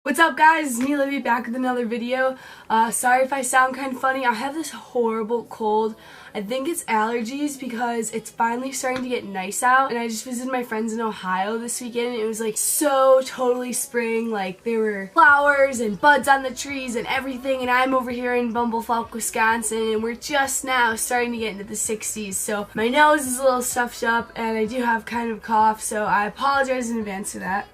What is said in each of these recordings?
What's up guys, it's me Libby back with another video. Sorry if I sound kind of funny. I have this horrible cold. I think it's allergies because it's finally starting to get nice out, and I just visited my friends in Ohio this weekend and it was like so totally spring. Like there were flowers and buds on the trees and everything, and I'm over here in Bumblefuck, Wisconsin, and we're just now starting to get into the 60s, so my nose is a little stuffed up and I do have kind of a cough, so I apologize in advance for that.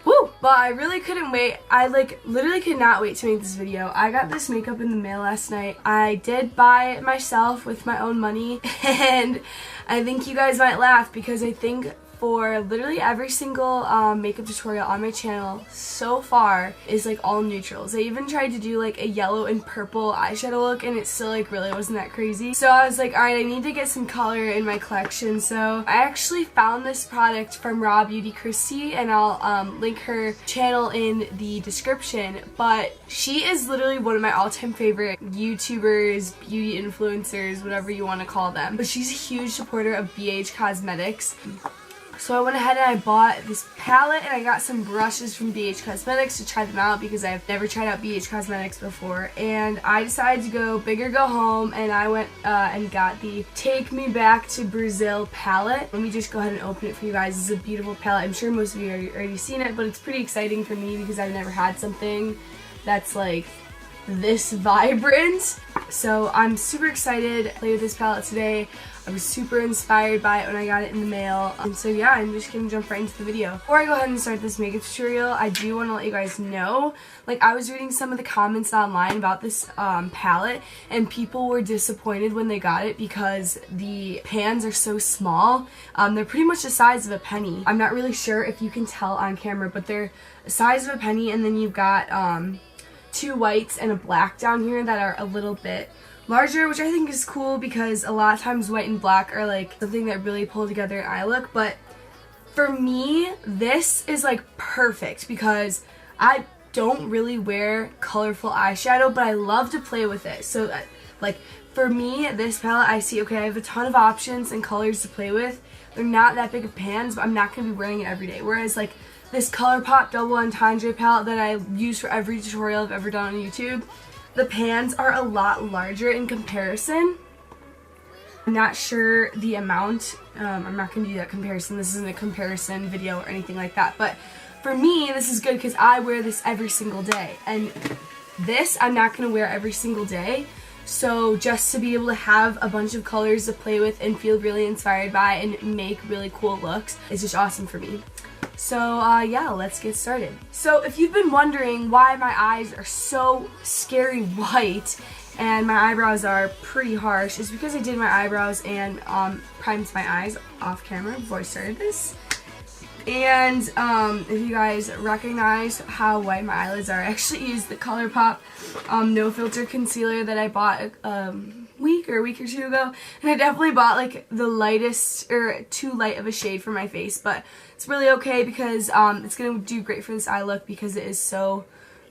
Woo! But I really couldn't wait. I literally could not wait to make this video. I got this makeup in the mail last night. I did buy it myself with my own money, and I think you guys might laugh because I think for literally every single makeup tutorial on my channel so far is like all neutrals. I even tried to do like a yellow and purple eyeshadow look and it still like really wasn't that crazy. So I was like, alright, I need to get some color in my collection. So I actually found this product from Raw Beauty Christy, and I'll link her channel in the description. But she is literally one of my all-time favorite YouTubers, beauty influencers, whatever you want to call them. But she's a huge supporter of BH Cosmetics. So I went ahead and I bought this palette, and I got some brushes from BH Cosmetics to try them out because I've never tried out BH Cosmetics before. And I decided to go big or go home, and I went and got the Take Me Back to Brazil palette. Let me just go ahead and open it for you guys. It's a beautiful palette. I'm sure most of you have already seen it, but it's pretty exciting for me because I've never had something that's like this vibrant. So I'm super excited to play with this palette today. I was super inspired by it when I got it in the mail. So yeah, I'm just gonna jump right into the video. Before I go ahead and start this makeup tutorial, I do want to let you guys know, like I was reading some of the comments online about this palette, and people were disappointed when they got it because the pans are so small. They're pretty much the size of a penny. I'm not really sure if you can tell on camera, but they're the size of a penny, and then you've got two whites and a black down here that are a little bit larger, which I think is cool because a lot of times white and black are like something that really pull together an eye look. But for me, this is like perfect because I don't really wear colorful eyeshadow, but I love to play with it. So like for me, this palette, I see, okay, I have a ton of options and colors to play with. They're not that big of pans, but I'm not going to be wearing it every day. Whereas like this ColourPop Double Entendre palette that I use for every tutorial I've ever done on YouTube, the pans are a lot larger in comparison. I'm not sure the amount. I'm not going to do that comparison. This isn't a comparison video or anything like that. But for me, this is good because I wear this every single day. And this I'm not going to wear every single day. So just to be able to have a bunch of colors to play with and feel really inspired by and make really cool looks is just awesome for me. So yeah, let's get started. So if you've been wondering why my eyes are so scary white and my eyebrows are pretty harsh, it's because I did my eyebrows and primed my eyes off camera before I started this. And if you guys recognize how white my eyelids are, I actually used the ColourPop No Filter Concealer that I bought a week or two ago, and I definitely bought like the lightest or too light of a shade for my face, but it's really okay because it's gonna do great for this eye look because it is so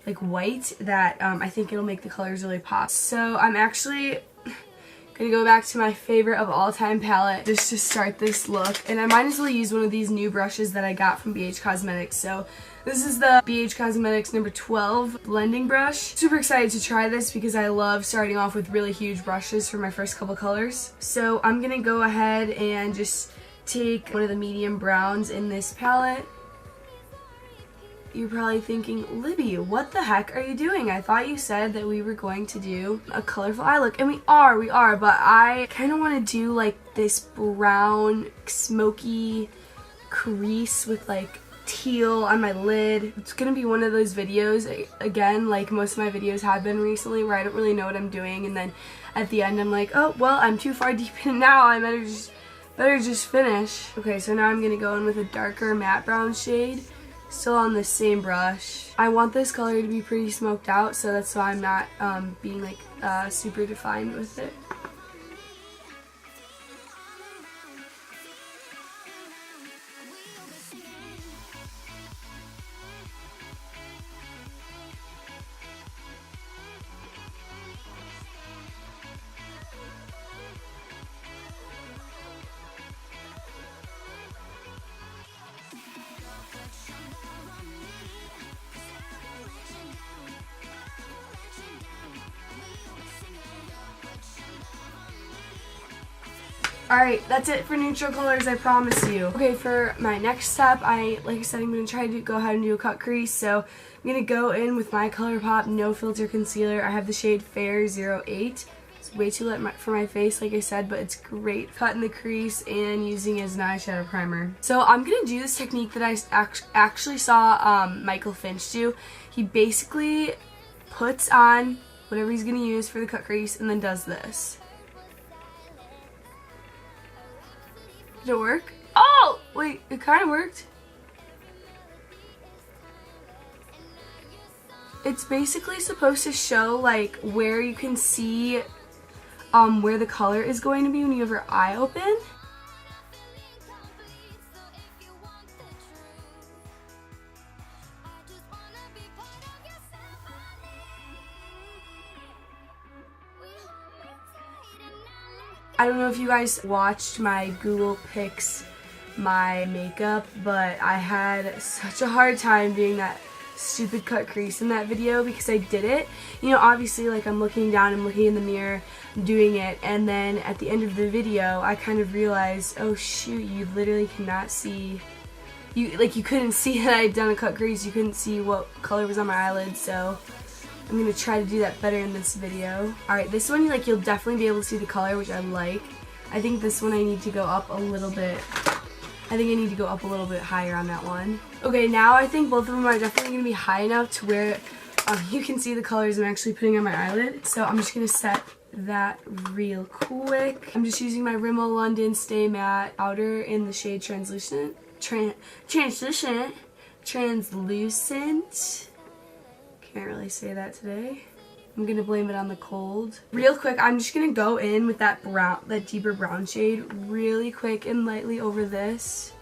like white that I think it'll make the colors really pop. So I'm actually gonna go back to my favorite of all time palette just to start this look, and I might as well use one of these new brushes that I got from BH Cosmetics. So this is the BH Cosmetics number 12 blending brush. Super excited to try this because I love starting off with really huge brushes for my first couple colors. So I'm gonna go ahead and just take one of the medium browns in this palette. You're probably thinking, Libby, what the heck are you doing? I thought you said that we were going to do a colorful eye look. And we are, but I kind of want to do like this brown, smoky crease with like teal on my lid. It's going to be one of those videos, again, like most of my videos have been recently, where I don't really know what I'm doing. And then at the end, I'm like, oh, well, I'm too far deep in now. I better just finish. Okay, so now I'm going to go in with a darker matte brown shade. Still on the same brush. I want this color to be pretty smoked out, so that's why I'm not being like super defined with it. Alright, that's it for neutral colors, I promise you. Okay, for my next step, like I said, I'm going to try to go ahead and do a cut crease. So I'm going to go in with my ColourPop No Filter Concealer. I have the shade Fair 08. It's way too light for my face, like I said, but it's great cutting the crease and using it as an eyeshadow primer. So I'm going to do this technique that I actually saw Michael Finch do. He basically puts on whatever he's going to use for the cut crease and then does this. Did it work? Oh! Wait, it kind of worked. It's basically supposed to show like where you can see where the color is going to be when you have your eye open. I don't know if you guys watched my Google Pics my makeup, but I had such a hard time doing that stupid cut crease in that video because I did it. You know, obviously, like, I'm looking down, I'm looking in the mirror, doing it, and then at the end of the video, I kind of realized, oh shoot, you literally cannot see, you couldn't see that I'd done a cut crease, you couldn't see what color was on my eyelid, so I'm going to try to do that better in this video. Alright, this one, like, you'll definitely be able to see the color, which I like. I think this one I need to go up a little bit. I think I need to go up a little bit higher on that one. Okay, now I think both of them are definitely going to be high enough to where you can see the colors I'm actually putting on my eyelid. So I'm just going to set that real quick. I'm just using my Rimmel London Stay Matte Powder in the shade Translucent. Translucent. Can't really say that today. I'm gonna blame it on the cold. Real quick, I'm just gonna go in with that brown, that deeper brown shade really quick and lightly over this.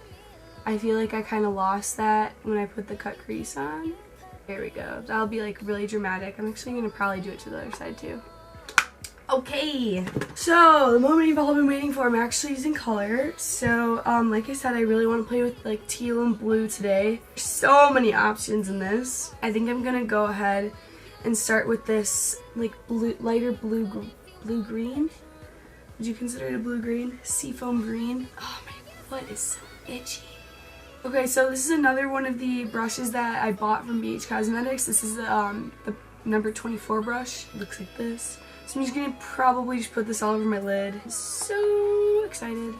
I feel like I kind of lost that when I put the cut crease on. There we go. That'll be like really dramatic. I'm actually gonna probably do it to the other side too. Okay, so the moment you've all been waiting for, I'm actually using color. So like I said, I really want to play with like teal and blue today. There's so many options in this. I think I'm gonna go ahead and start with this like lighter blue green. Would you consider it a blue green? Seafoam green. Oh, my foot is so itchy. Okay, so this is another one of the brushes that I bought from BH Cosmetics. This is the number 24 brush. It looks like this. So I'm just gonna probably just put this all over my lid. I'm so excited.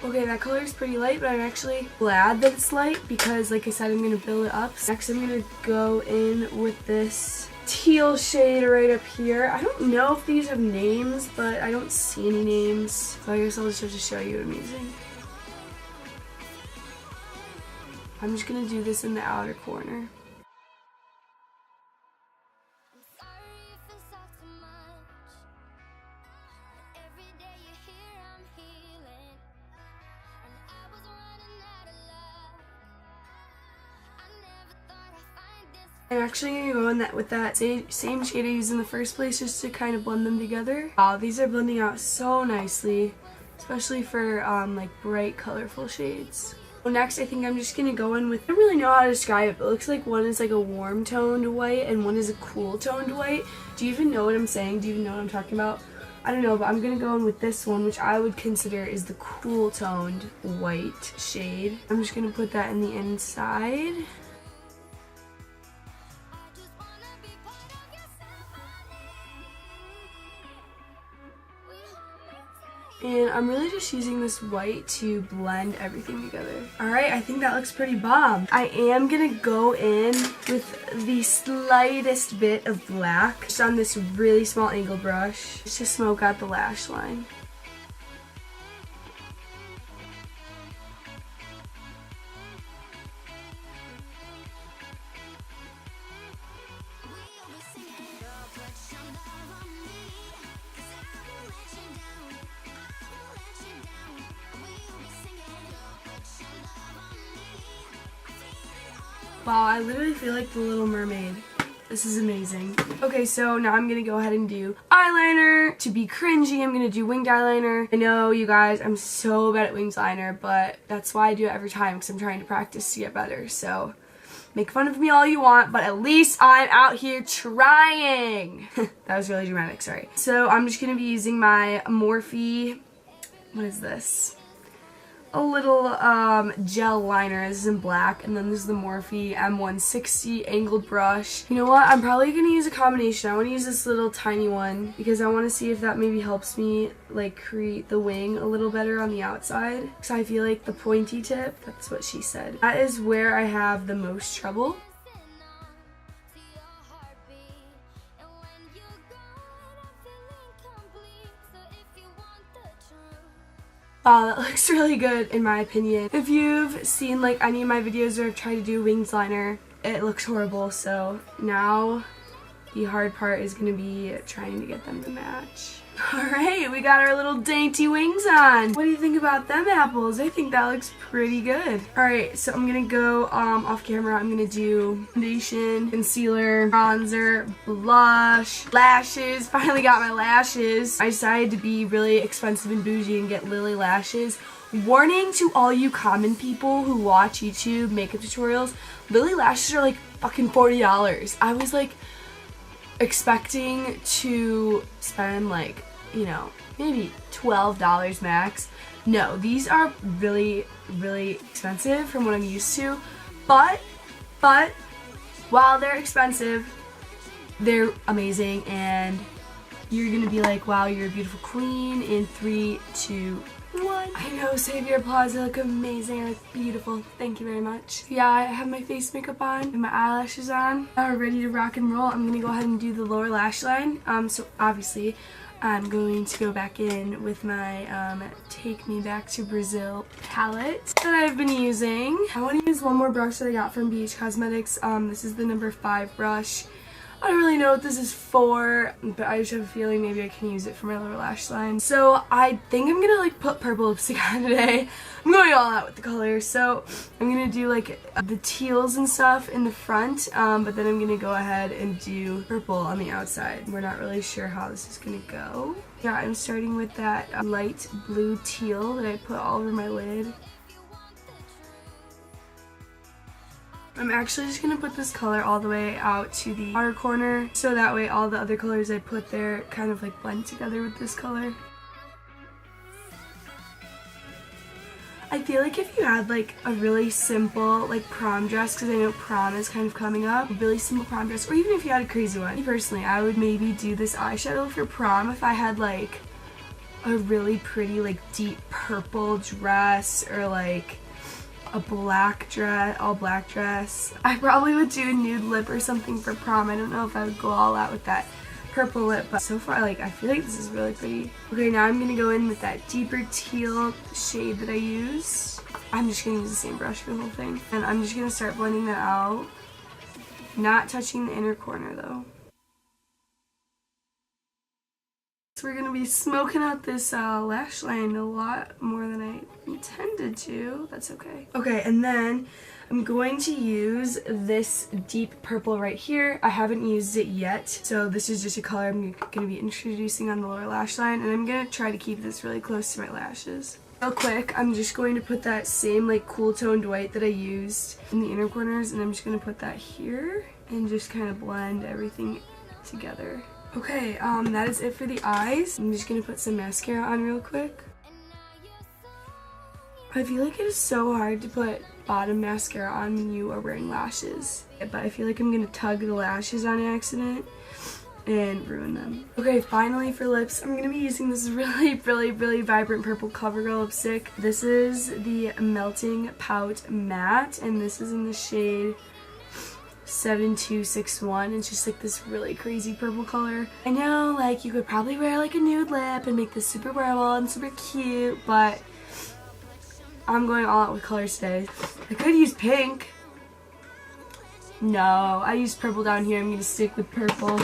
Okay, that color is pretty light, but I'm actually glad that it's light because, like I said, I'm going to build it up. Next, I'm going to go in with this teal shade right up here. I don't know if these have names, but I don't see any names, so I guess I'll just have to show you what I'm using. I'm just going to do this in the outer corner. I'm actually going to go in with that same shade I used in the first place just to kind of blend them together. Wow, these are blending out so nicely, especially for like bright, colorful shades. So next, I think I'm just going to go in with, I don't really know how to describe it, but it looks like one is like a warm toned white and one is a cool toned white. Do you even know what I'm saying? Do you even know what I'm talking about? I don't know, but I'm going to go in with this one, which I would consider is the cool toned white shade. I'm just going to put that in the inside. And I'm really just using this white to blend everything together. Alright, I think that looks pretty bomb. I am gonna go in with the slightest bit of black just on this really small angle brush just to smoke out the lash line. Wow, I literally feel like the Little Mermaid. This is amazing. Okay, so now I'm gonna go ahead and do eyeliner. To be cringy, I'm gonna do winged eyeliner. I know, you guys, I'm so bad at winged eyeliner, but that's why I do it every time, because I'm trying to practice to get better. So make fun of me all you want, but at least I'm out here trying. That was really dramatic, sorry. So I'm just gonna be using my Morphe, what is this? A little gel liner. This is in black, and then this is the Morphe M160 angled brush. You know what? I'm probably gonna use a combination. I want to use this little tiny one because I want to see if that maybe helps me like create the wing a little better on the outside. Because I feel like the pointy tip, that's what she said, that is where I have the most trouble. Wow, that looks really good in my opinion. If you've seen like any of my videos or have tried to do winged liner, it looks horrible. So now the hard part is going to be trying to get them to match. Alright, we got our little dainty wings on. What do you think about them apples? I think that looks pretty good. Alright, so I'm going to go off camera. I'm going to do foundation, concealer, bronzer, blush, lashes. Finally got my lashes. I decided to be really expensive and bougie and get Lily lashes. Warning to all you common people who watch YouTube makeup tutorials, Lily lashes are like fucking $40. I was like expecting to spend like, you know, maybe $12 max. No, these are really, really expensive from what I'm used to, but while they're expensive, they're amazing, and you're gonna be like, wow, you're a beautiful queen in 3, 2, 1. I know, save your applause. I look amazing. I look beautiful. Thank you very much. Yeah, I have my face makeup on and my eyelashes on. Now we're ready to rock and roll. I'm gonna go ahead and do the lower lash line. So obviously, I'm going to go back in with my Take Me Back to Brazil palette that I've been using. I want to use one more brush that I got from BH Cosmetics. This is the number 5 brush. I don't really know what this is for, but I just have a feeling maybe I can use it for my lower lash line. So I think I'm gonna like put purple lipstick on today. I'm going all out with the colors. So I'm gonna do like the teals and stuff in the front, but then I'm gonna go ahead and do purple on the outside. We're not really sure how this is gonna go. Yeah, I'm starting with that light blue teal that I put all over my lid. I'm actually just going to put this color all the way out to the outer corner, so that way all the other colors I put there kind of like blend together with this color. I feel like if you had like a really simple like prom dress, because I know prom is kind of coming up, a really simple prom dress, or even if you had a crazy one. Me personally, I would maybe do this eyeshadow for prom if I had like a really pretty like deep purple dress, or like a black dress, all black dress. I probably would do a nude lip or something for prom. I don't know if I would go all out with that purple lip, but so far like I feel like this is really pretty. Okay, now I'm gonna go in with that deeper teal shade that I used. I'm just gonna use the same brush for the whole thing, and I'm just gonna start blending that out, not touching the inner corner though. So we're going to be smoking out this lash line a lot more than I intended to. That's okay. Okay, and then I'm going to use this deep purple right here. I haven't used it yet, so this is just a color I'm going to be introducing on the lower lash line, and I'm going to try to keep this really close to my lashes. Real quick, I'm just going to put that same like cool toned white that I used in the inner corners, and I'm just going to put that here and just kind of blend everything together. Okay, that is it for the eyes. I'm just gonna put some mascara on real quick. I feel like it is so hard to put bottom mascara on when you are wearing lashes, but I feel like I'm gonna tug the lashes on accident and ruin them. Okay, finally for lips, I'm gonna be using this really vibrant purple CoverGirl lipstick. This is the Melting Pout Matte, and this is in the shade 7261. It's just like this really crazy purple color. I know like you could probably wear like a nude lip and make this super wearable and super cute, but I'm going all out with colors today. I could use pink. No, I used purple down here. I'm gonna stick with purple.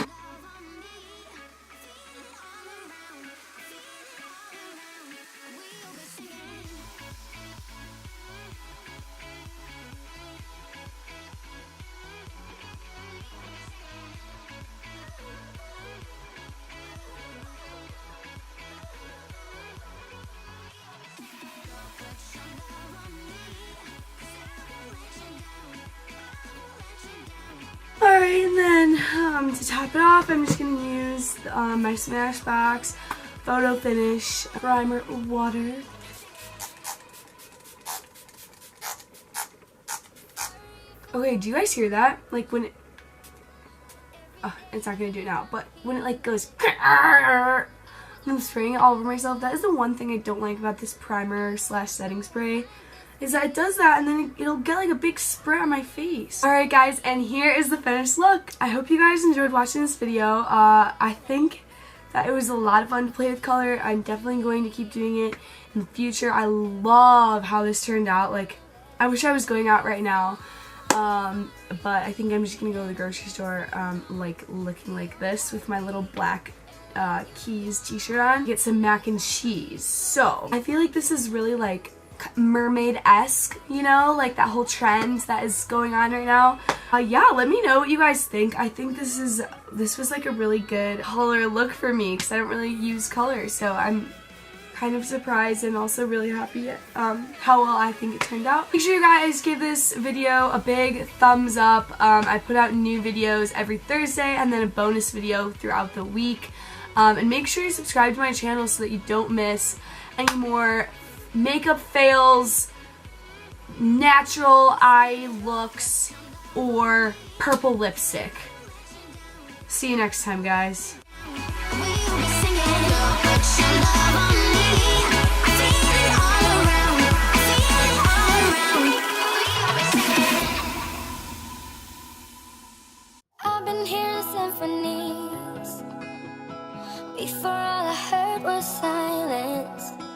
To top it off, I'm just going to use my Smashbox Photo Finish Primer Water. Okay, do you guys hear that? Like when it... Oh, it's not going to do it now, but when it like goes... I'm spraying it all over myself. That is the one thing I don't like about this primer slash setting spray, is that it does that and then it'll get like a big spray on my face. Alright guys, and here is the finished look. I hope you guys enjoyed watching this video. I think that it was a lot of fun to play with color. I'm definitely going to keep doing it in the future. I love how this turned out. Like, I wish I was going out right now. But I think I'm just gonna go to the grocery store like looking like this with my little black Keys t-shirt on, get some mac and cheese. So I feel like this is really like mermaid-esque, you know, like that whole trend that is going on right now. Yeah, let me know what you guys think. I think this was like a really good color look for me because I don't really use color, so I'm kind of surprised and also really happy at how well I think it turned out. Make sure you guys give this video a big thumbs up. I put out new videos every Thursday and then a bonus video throughout the week. And make sure you subscribe to my channel so that you don't miss any more makeup fails, natural eye looks, or purple lipstick. See you next time, guys. I've been hearing symphonies. Before all I heard was silence.